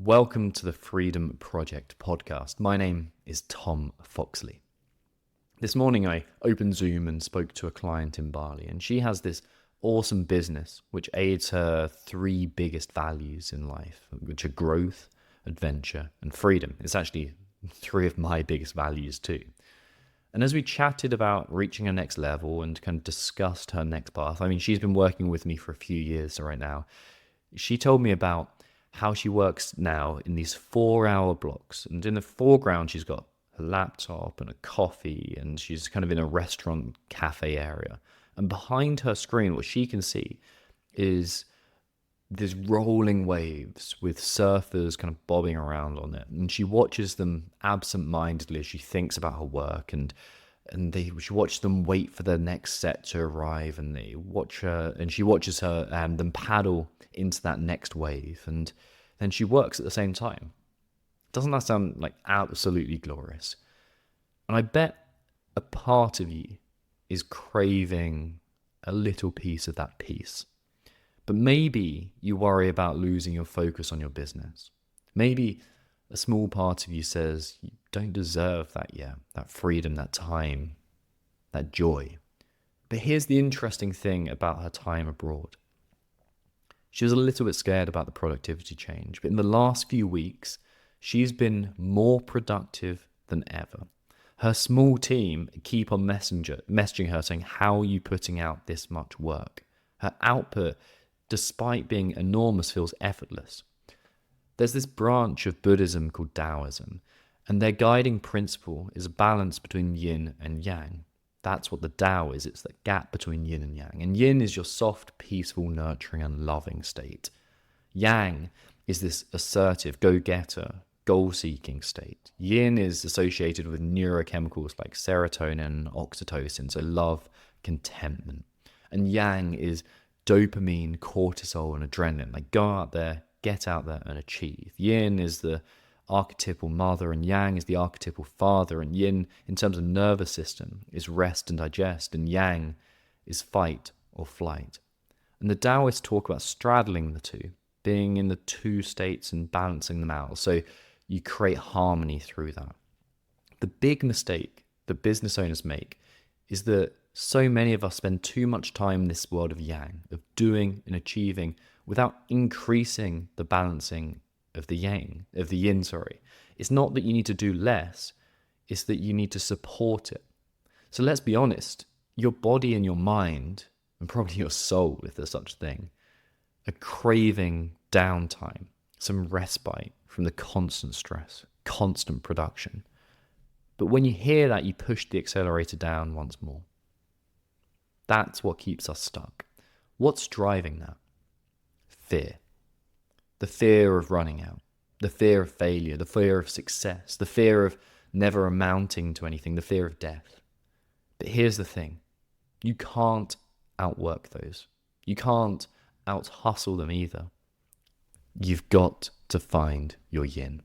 Welcome to the Freedom Project podcast. My name is Tom Foxley. This morning I opened Zoom and spoke to a client in Bali, and she has this awesome business which aids her three biggest values in life, which are growth, adventure, and freedom. It's actually three of my biggest values too. And as we chatted about reaching her next level and kind of discussed her next path, she's been working with me for a few years right now. She told me about how she works now in these 4-hour blocks. And in the foreground, she's got a laptop and a coffee, and she's kind of in a restaurant cafe area. And behind her screen, what she can see is these rolling waves with surfers kind of bobbing around on it. And she watches them absent-mindedly as she thinks about her work, and she watches them wait for their next set to arrive, and she watches her and them paddle into that next wave, and then she works at the same time. Doesn't that sound like absolutely glorious? And I bet a part of you is craving a little piece of that peace. But maybe you worry about losing your focus on your business. Maybe a small part of you says you don't deserve that yet, that freedom, that time, that joy. But here's the interesting thing about her time abroad. She was a little bit scared about the productivity change, but in the last few weeks, she's been more productive than ever. Her small team keep on messaging her saying, "How are you putting out this much work?" Her output, despite being enormous, feels effortless. There's this branch of Buddhism called Taoism, and their guiding principle is a balance between yin and yang. That's what the Tao is. It's the gap between yin and yang. And yin is your soft, peaceful, nurturing, and loving state. Yang is this assertive, go-getter, goal-seeking state. Yin is associated with neurochemicals like serotonin and oxytocin, so love, contentment. And yang is dopamine, cortisol, and adrenaline. Like, go out there, get out there, and achieve. Yin is the archetypal mother, and yang is the archetypal father. And yin, in terms of nervous system, is rest and digest, and yang is fight or flight. And the Taoists talk about straddling the two, being in the two states and balancing them out, so you create harmony through that. The big mistake that business owners make is that so many of us spend too much time in this world of yang, of doing and achieving, without increasing the balancing of the yin. It's not that you need to do less, it's that you need to support it. So let's be honest, your body and your mind, and probably your soul, if there's such a thing, are craving downtime, some respite from the constant stress, constant production. But when you hear that, you push the accelerator down once more. That's what keeps us stuck. What's driving that? Fear. The fear of running out, the fear of failure, the fear of success, the fear of never amounting to anything, the fear of death. But here's the thing. You can't outwork those. You can't out-hustle them either. You've got to find your yin.